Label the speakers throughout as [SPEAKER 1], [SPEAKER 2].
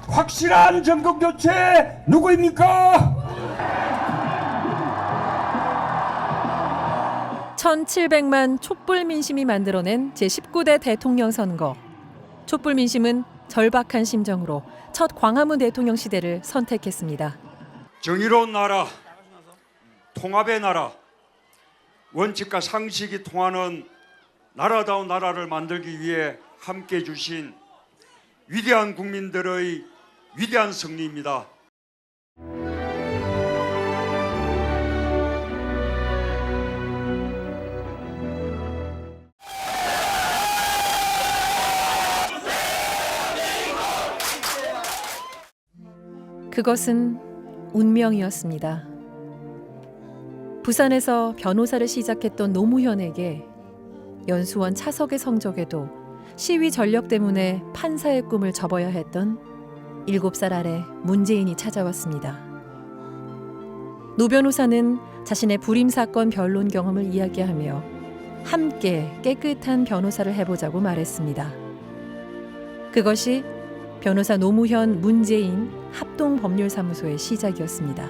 [SPEAKER 1] 확실한 정권 교체 누구입니까?
[SPEAKER 2] 1700만 촛불 민심이 만들어낸 제19대 대통령 선거. 촛불 민심은 절박한 심정으로 첫 광화문 대통령 시대를 선택했습니다.
[SPEAKER 1] 정의로운 나라, 통합의 나라, 원칙과 상식이 통하는 나라다운 나라를 만들기 위해 함께해 주신 위대한 국민들의 위대한 승리입니다.
[SPEAKER 2] 그것은 운명이었습니다. 부산에서 변호사를 시작했던 노무현에게 연수원 차석의 성적에도 시위 전력 때문에 판사의 꿈을 접어야 했던 7살 아래 문재인이 찾아왔습니다. 노 변호사는 자신의 불임 사건 변론 경험을 이야기하며 함께 깨끗한 변호사를 해보자고 말했습니다. 그것이 변호사 노무현, 문재인 합동법률사무소의 시작이었습니다.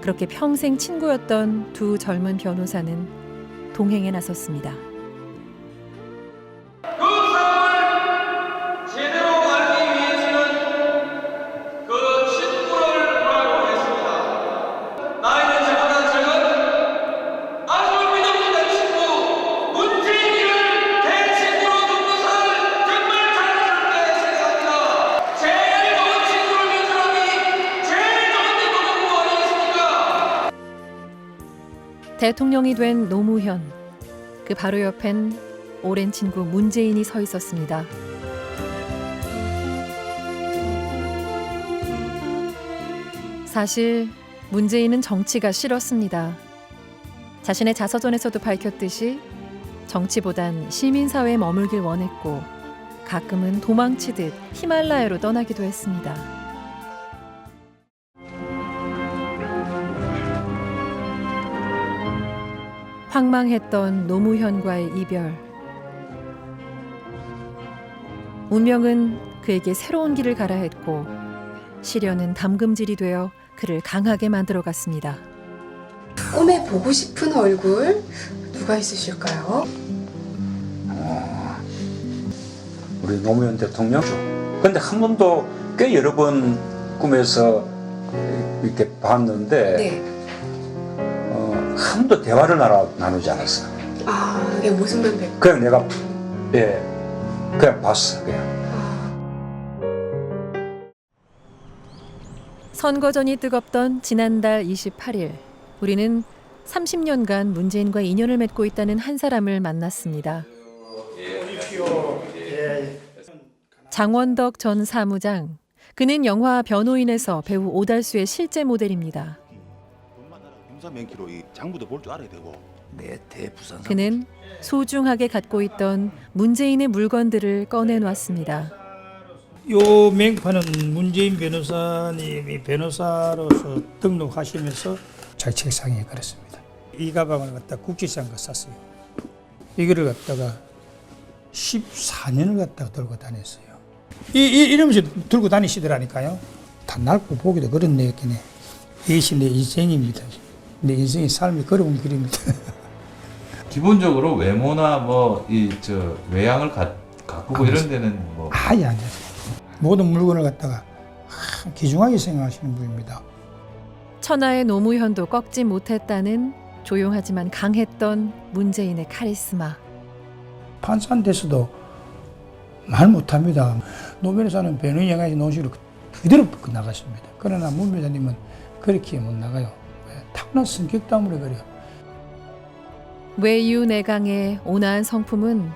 [SPEAKER 2] 그렇게 평생 친구였던 두 젊은 변호사는 동행에 나섰습니다.
[SPEAKER 3] 그 싸움을 제대로 알기 위해서는 그 친구를 구하고 했습니다. 나이는 저보다 적은 아주 믿음직한 친구 문재인이를 대친구로 두고 살 정말 자랑스럽게 생각합니다. 제일 좋은 친구를 민 사람이 제일 좋은 대통령 아니겠습니까?
[SPEAKER 2] 대통령이 된 노무현, 그 바로 옆엔 오랜 친구 문재인이 서 있었습니다. 사실 문재인은 정치가 싫었습니다. 자신의 자서전에서도 밝혔듯이 정치보단 시민사회에 머물길 원했고 가끔은 도망치듯 히말라야로 떠나기도 했습니다. 황망했던 노무현과의 이별. 운명은 그에게 새로운 길을 가라 했고 시련은 담금질이 되어 그를 강하게 만들어갔습니다.
[SPEAKER 4] 꿈에 보고 싶은 얼굴 누가 있으실까요?
[SPEAKER 5] 우리 노무현 대통령. 근데 한 번도 꽤 여러 번 꿈에서 이렇게 봤는데
[SPEAKER 4] 네.
[SPEAKER 5] 한 번도 대화를 나누지 않았어.
[SPEAKER 4] 아, 예, 모습만 뵙고.
[SPEAKER 5] 그냥 내가 그냥 봤어. 그냥.
[SPEAKER 2] 선거전이 뜨겁던 지난달 28일, 우리는 30년간 문재인과 인연을 맺고 있다는 한 사람을 만났습니다. 장원덕 전 사무장. 그는 영화 변호인에서 배우 오달수의 실제 모델입니다.
[SPEAKER 6] 명사명키로 이 장부도 볼 줄 알아야 되고. 내 대부산.
[SPEAKER 2] 그는 소중하게 갖고 있던 문재인의 물건들을 꺼내놓았습니다.
[SPEAKER 7] 요 명판은 문재인 변호사님이 변호사로서 등록하시면서 자기 책상에 걸었습니다. 이 가방을 갖다 국지시장 가 샀어요. 이거를 갖다가 14년을 갖다가 들고 다녔어요. 이러면서 들고 다니시더라니까요. 다 낡고 보기도 그런 내였긴 해. 이것이 내 인생입니다. 내 인생의 삶이 걸어온 길입니다.
[SPEAKER 8] 기본적으로 외모나 뭐 외양을 가꾸고 이런 데는 뭐
[SPEAKER 7] 아예 아니에요. 모든 물건을 갖다가 귀중하게 생각하시는 분입니다.
[SPEAKER 2] 천하의 노무현도 꺾지 못했다는 조용하지만 강했던 문재인의 카리스마.
[SPEAKER 7] 판사한테서도 말 못합니다. 노 변호사는 변호인 영화의 노시로 그대로 나갔습니다. 그러나 문 변호사님은 그렇게 못 나가요. 타고난 성격 때문에 그래요.
[SPEAKER 2] 외유내강의 온화한 성품은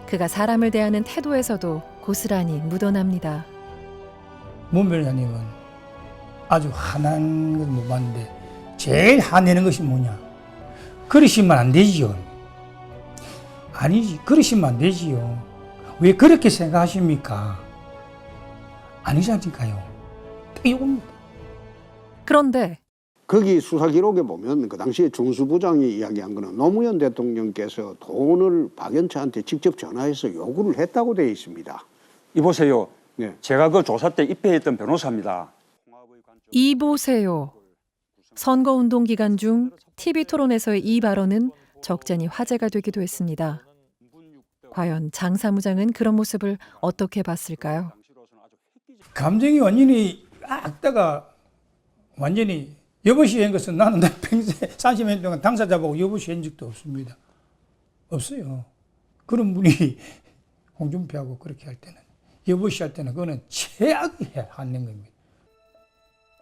[SPEAKER 2] 그가 사람을 대하는 태도에서도 고스란히 묻어납니다.
[SPEAKER 7] 문 변호사님은 아주 화난 걸 못 봤는데 제일 화내는 것이 뭐냐? 그러시면 안 되지요. 아니지, 그러시면 안 되지요. 왜 그렇게 생각하십니까? 아니잖니까요. 이겁니다.
[SPEAKER 2] 그런데
[SPEAKER 9] 거기 수사 기록에 보면 그 당시에 중수부장이 이야기한 거는 노무현 대통령께서 돈을 박연차한테 직접 전화해서 요구를 했다고 되어 있습니다.
[SPEAKER 5] 이보세요.
[SPEAKER 1] 네, 제가 그 조사 때 입회했던 변호사입니다.
[SPEAKER 2] 이 보세요. 선거운동 기간 중 TV 토론에서의 이 발언은 적잖이 화제가 되기도 했습니다. 과연 장 사무장은 그런 모습을 어떻게 봤을까요?
[SPEAKER 7] 감정이 완전히 악다가 완전히 여보시 한 것은 나는 내 평생 30년 동안 당사자보고 여보시 한 적도 없습니다. 없어요. 그런 분이 홍준표하고 그렇게 할 때는 여보시 할 때는 그거는 최악이 하는 겁니다.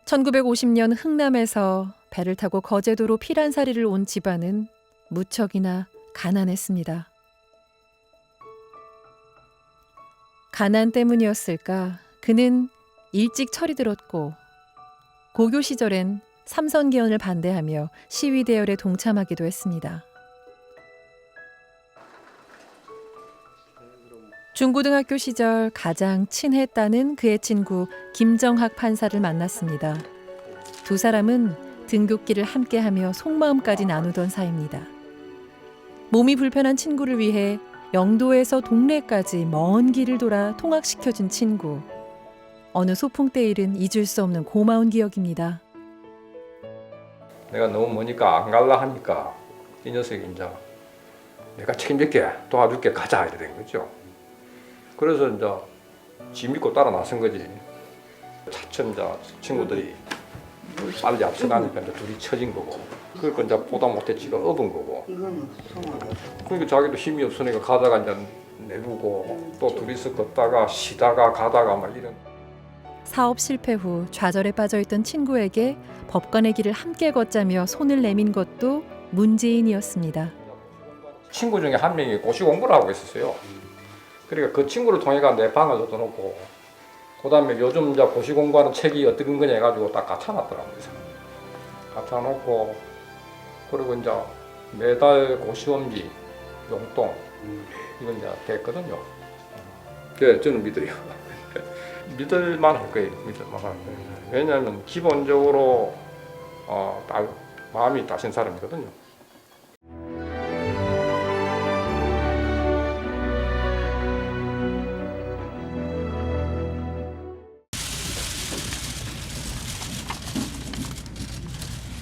[SPEAKER 2] 1950년 흥남에서 배를 타고 거제도로 피란살이를 온 집안은 무척이나 가난했습니다. 가난 때문이었을까? 그는 일찍 철이 들었고 고교 시절엔 삼선 개헌을 반대하며 시위 대열에 동참하기도 했습니다. 중고등학교 시절 가장 친했다는 그의 친구 김정학 판사를 만났습니다. 두 사람은 등굣길을 함께하며 속마음까지 나누던 사이입니다. 몸이 불편한 친구를 위해 영도에서 동래까지 먼 길을 돌아 통학시켜준 친구. 어느 소풍 때 일은 잊을 수 없는 고마운 기억입니다.
[SPEAKER 10] 내가 너무 머니까 안 갈라 하니까 이 녀석이 이제 내가 책임질게 도와줄게 가자 이래 된 거죠. 그래서 이제 지 믿고 따라 나선 거지. 차츰 이제 친구들이 빨리 앞서가니까 이제 둘이 처진 거고. 그러니까 이제 보다 못했지가 업은 거고. 그러니까 자기도 힘이 없으니까 가다가 이제 내두고 또 둘이서 걷다가 쉬다가 가다가 막 이런.
[SPEAKER 2] 사업 실패 후 좌절에 빠져있던 친구에게 법관의 길을 함께 걷자며 손을 내민 것도 문재인이었습니다.
[SPEAKER 10] 친구 중에 한 명이 고시 공부를 하고 있었어요. 그러니까 그 친구를 통해가 내 방을 얻어놓고 그다음에 요즘 이제 고시 공부하는 책이 어떤 거냐 해가지고 딱 갖춰놨더라고요. 갖춰놓고 그리고 이제 매달 고시원비 용돈 이건 이제 됐거든요. 네, 저는 믿어요. 믿을만 할 거예요. 믿을만 할 거예요. 왜냐하면 기본적으로 마음이 따신 사람이거든요.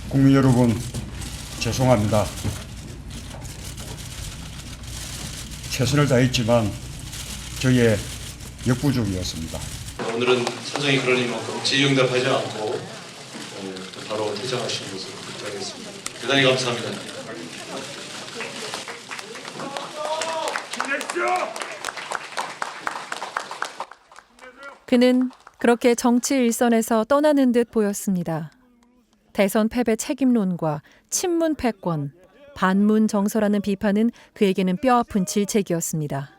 [SPEAKER 1] 국민 여러분, 죄송합니다. 최선을 다했지만 저의 역부족이었습니다.
[SPEAKER 11] 오늘은 사정이 그러니 만큼 질의응답하지 않고 바로 퇴장하시는 것을 부탁하겠습니다. 대단히 감사합니다.
[SPEAKER 2] 그는 그렇게 정치 일선에서 떠나는 듯 보였습니다. 대선 패배 책임론과 친문 패권, 반문 정서라는 비판은 그에게는 뼈아픈 질책이었습니다.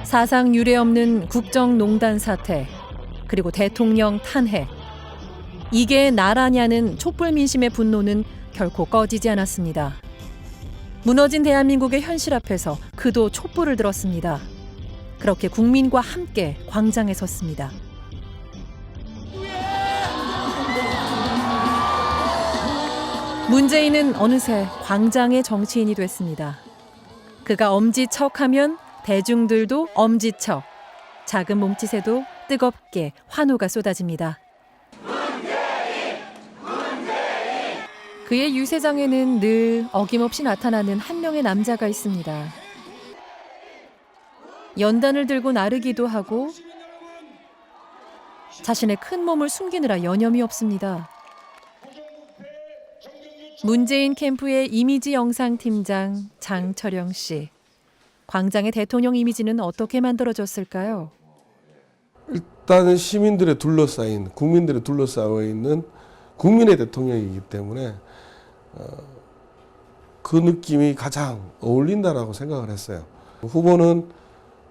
[SPEAKER 2] 사상 유례 없는 국정농단 사태, 그리고 대통령 탄핵. 이게 나라냐는 촛불 민심의 분노는 결코 꺼지지 않았습니다. 무너진 대한민국의 현실 앞에서 그도 촛불을 들었습니다. 그렇게 국민과 함께 광장에 섰습니다. 문재인은 어느새 광장의 정치인이 됐습니다. 그가 엄지척하면 대중들도 엄지척. 작은 몸짓에도 뜨겁게 환호가 쏟아집니다. 그의 유세장에는 늘 어김없이 나타나는 한 명의 남자가 있습니다. 연단을 들고 나르기도 하고 자신의 큰 몸을 숨기느라 여념이 없습니다. 문재인 캠프의 이미지 영상팀장 장철영 씨. 광장의 대통령 이미지는 어떻게 만들어졌을까요?
[SPEAKER 12] 일단은 시민들에 둘러싸인, 국민들에 둘러싸여 있는 국민의 대통령이기 때문에 그 느낌이 가장 어울린다라고 생각을 했어요. 후보는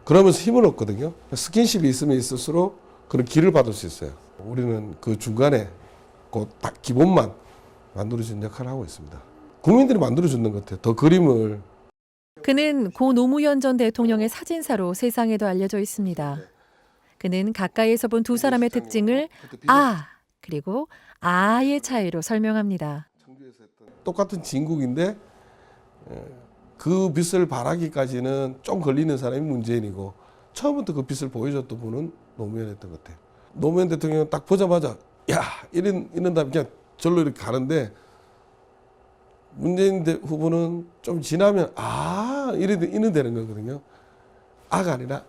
[SPEAKER 12] 그러면서 힘을 얻거든요. 스킨십이 있으면 있을수록 그런 길을 받을 수 있어요. 우리는 그 중간에 그 딱 기본만 만들어주는 역할을 하고 있습니다. 국민들이 만들어주는 것 같아요. 더 그림을.
[SPEAKER 2] 그는 고 노무현 전 대통령의 사진사로 세상에도 알려져 있습니다. 그는 가까이에서 본 두 사람의 특징을 아 그리고 아의 차이로 설명합니다.
[SPEAKER 12] 똑같은 진국인데 그 빛을 발하기까지는 좀 걸리는 사람이 문재인이고 처음부터 그 빛을 보여줬던 분은 노무현이었던 것 같아요. 노무현 대통령은 딱 보자마자 야 이런 다음에 그냥 절로 이렇게 가는데 문재인 후보는 좀 지나면 이래 되는 거거든요. 아가 아니라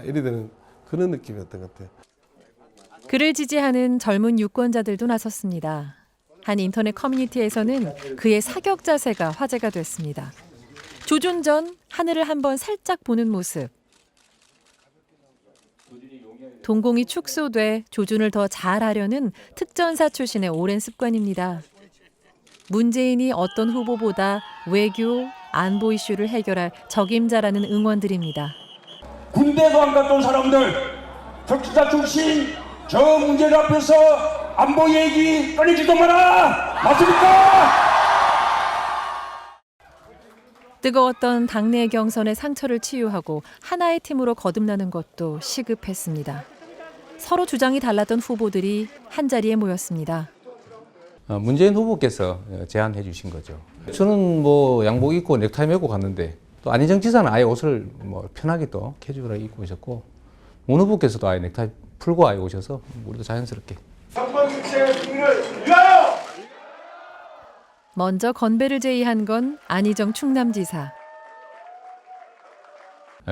[SPEAKER 12] 이래 되는 그런 느낌이었던 것 같아요.
[SPEAKER 2] 그를 지지하는 젊은 유권자들도 나섰습니다. 한 인터넷 커뮤니티에서는 그의 사격 자세가 화제가 됐습니다. 조준 전 하늘을 한번 살짝 보는 모습. 동공이 축소돼 조준을 더 잘하려는 특전사 출신의 오랜 습관입니다. 문재인이 어떤 후보보다 외교, 안보 이슈를 해결할 적임자라는 응원들입니다.
[SPEAKER 1] 군대도 안 갔던 사람들, 특수자 출신 저 문제를 앞에서 안보 얘기 꺼내지도 마라! 맞습니까?
[SPEAKER 2] 뜨거웠던 당내 경선의 상처를 치유하고 하나의 팀으로 거듭나는 것도 시급했습니다. 서로 주장이 달랐던 후보들이 한자리에 모였습니다.
[SPEAKER 5] 문재인 후보께서 제안해 주신 거죠. 저는 뭐 양복 입고 넥타이 메고 갔는데 또 안희정 지사는 아예 옷을 뭐 편하게 또 캐주얼하게 입고 오셨고 문 후보께서도 아예 넥타이 풀고 아예 오셔서 우리도 자연스럽게.
[SPEAKER 2] 먼저 건배를 제의한 건 안희정 충남지사.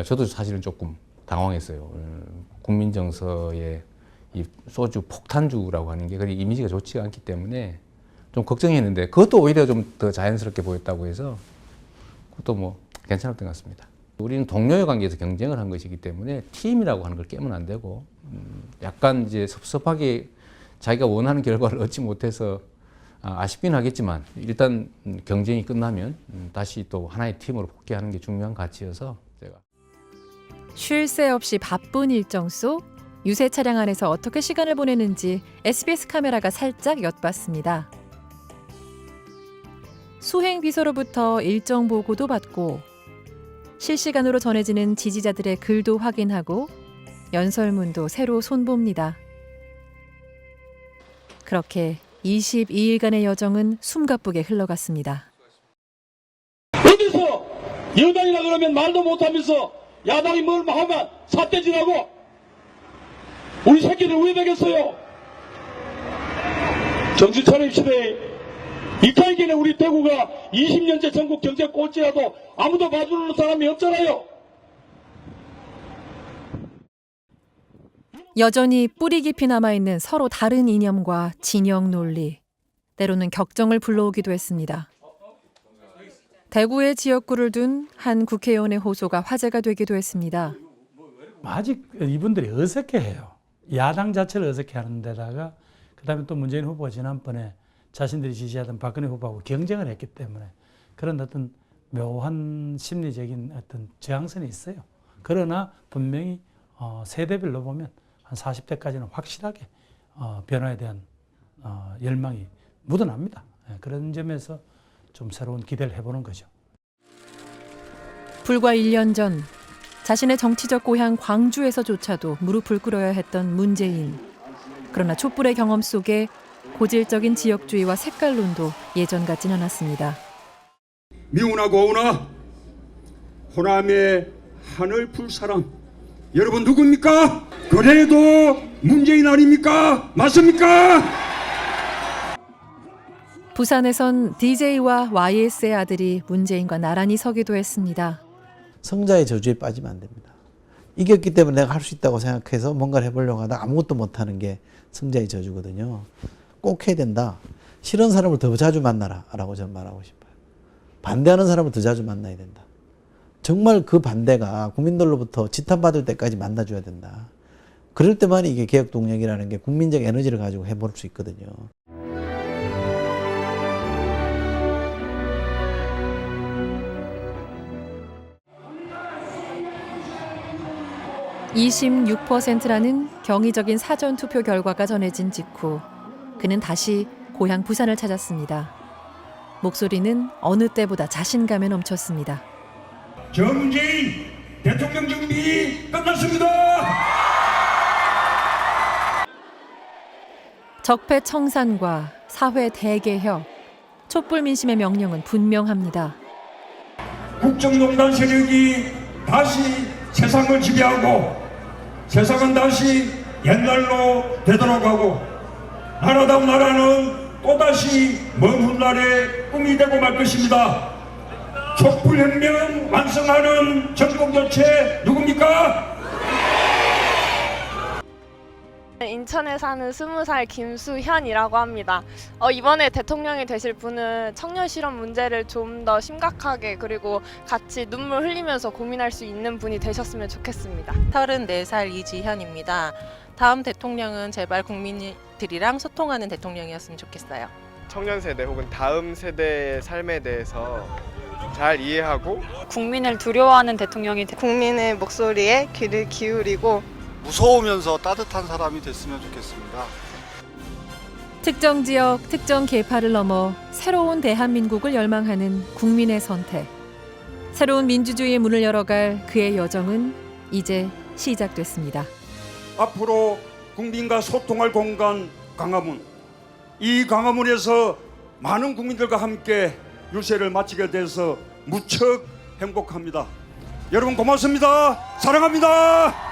[SPEAKER 5] 저도 사실은 조금 당황했어요. 국민정서의 이 소주 폭탄주라고 하는 게 그리 이미지가 좋지가 않기 때문에 좀 걱정했는데 그것도 오히려 좀 더 자연스럽게 보였다고 해서 그것도 뭐 괜찮았던 것 같습니다. 우리는 동료의 관계에서 경쟁을 한 것이기 때문에 팀이라고 하는 걸 깨면 안 되고 약간 이제 섭섭하게 자기가 원하는 결과를 얻지 못해서 아쉽긴 하겠지만 일단 경쟁이 끝나면 다시 또 하나의 팀으로 복귀하는 게 중요한 가치여서 제가
[SPEAKER 2] 쉴 새 없이 바쁜 일정 속 유세 차량 안에서 어떻게 시간을 보내는지 SBS 카메라가 살짝 엿봤습니다. 수행 비서로부터 일정 보고도 받고 실시간으로 전해지는 지지자들의 글도 확인하고 연설문도 새로 손봅니다. 그렇게 22일간의 여정은 숨가쁘게 흘러갔습니다.
[SPEAKER 3] 어디서 여당이라 그러면 말도 못하면서 야당이 뭘 하면 삿대질하고 우리 새끼들 왜 되겠어요? 정신 차립시다. 이까이기는 우리 대구가 20년째 전국 경제 꼴찌라도 아무도 봐주는 사람이 없잖아요.
[SPEAKER 2] 여전히 뿌리 깊이 남아있는 서로 다른 이념과 진영 논리, 때로는 격정을 불러오기도 했습니다. 대구의 지역구를 둔 한 국회의원의 호소가 화제가 되기도 했습니다.
[SPEAKER 7] 아직 이분들이 어색해해요. 야당 자체를 어색해하는 데다가 그다음에 또 문재인 후보가 지난번에 자신들이 지지하던 박근혜 후보하고 경쟁을 했기 때문에 그런 어떤 묘한 심리적인 어떤 저항선이 있어요. 그러나 분명히 세대별로 보면 한 40대까지는 확실하게 변화에 대한 열망이 묻어납니다. 그런 점에서 좀 새로운 기대를 해보는 거죠.
[SPEAKER 2] 불과 1년 전 자신의 정치적 고향 광주에서조차도 무릎을 꿇어야 했던 문재인. 그러나 촛불의 경험 속에 고질적인 지역주의와 색깔론도 예전 같진 않았습니다.
[SPEAKER 1] 미우나 고우나 호남의 하늘 풀사랑 여러분 누굽니까? 그래도 문재인 아닙니까? 맞습니까?
[SPEAKER 2] 부산에선 DJ와 YS의 아들이 문재인과 나란히 서기도 했습니다.
[SPEAKER 13] 성자의 저주에 빠지면 안 됩니다. 이겼기 때문에 내가 할 수 있다고 생각해서 뭔가를 해보려고 하다가 아무것도 못하는 게 성자의 저주거든요. 꼭 해야 된다. 싫은 사람을 더 자주 만나라 라고 저는 말하고 싶어요. 반대하는 사람을 더 자주 만나야 된다. 정말 그 반대가 국민들로부터 지탄받을 때까지 만나줘야 된다. 그럴 때만 이게 개혁동력이라는 게 국민적 에너지를 가지고 해볼 수 있거든요.
[SPEAKER 2] 26%라는 경이적인 사전투표 결과가 전해진 직후 그는 다시 고향 부산을 찾았습니다. 목소리는 어느 때보다 자신감에 넘쳤습니다.
[SPEAKER 1] 정재인 대통령 준비 끝났습니다.
[SPEAKER 2] 적폐 청산과 사회 대개혁, 촛불 민심의 명령은 분명합니다.
[SPEAKER 1] 국정농단 세력이 다시 세상을 지배하고 세상은 다시 옛날로 되돌아가고 나라다운 나라는 또다시 먼 훗날의 꿈이 되고 말 것입니다. 촛불혁명 완성하는 전국교체 누굽니까?
[SPEAKER 14] 인천에 사는 20살 김수현이라고 합니다. 이번에 대통령이 되실 분은 청년 실업 문제를 좀 더 심각하게 그리고 같이 눈물 흘리면서 고민할 수 있는 분이 되셨으면 좋겠습니다.
[SPEAKER 15] 34살 이지현입니다. 다음 대통령은 제발 국민들이랑 소통하는 대통령이었으면 좋겠어요.
[SPEAKER 16] 청년 세대 혹은 다음 세대의 삶에 대해서 잘 이해하고
[SPEAKER 17] 국민을 두려워하는 대통령이
[SPEAKER 14] 국민의 목소리에 귀를 기울이고
[SPEAKER 6] 무서우면서 따뜻한 사람이 됐으면 좋겠습니다.
[SPEAKER 2] 특정 지역, 특정 계파를 넘어 새로운 대한민국을 열망하는 국민의 선택. 새로운 민주주의의 문을 열어갈 그의 여정은 이제 시작됐습니다.
[SPEAKER 1] 앞으로 국민과 소통할 공간 광화문. 이 광화문에서 많은 국민들과 함께 유세를 마치게 돼서 무척 행복합니다. 여러분 고맙습니다. 사랑합니다.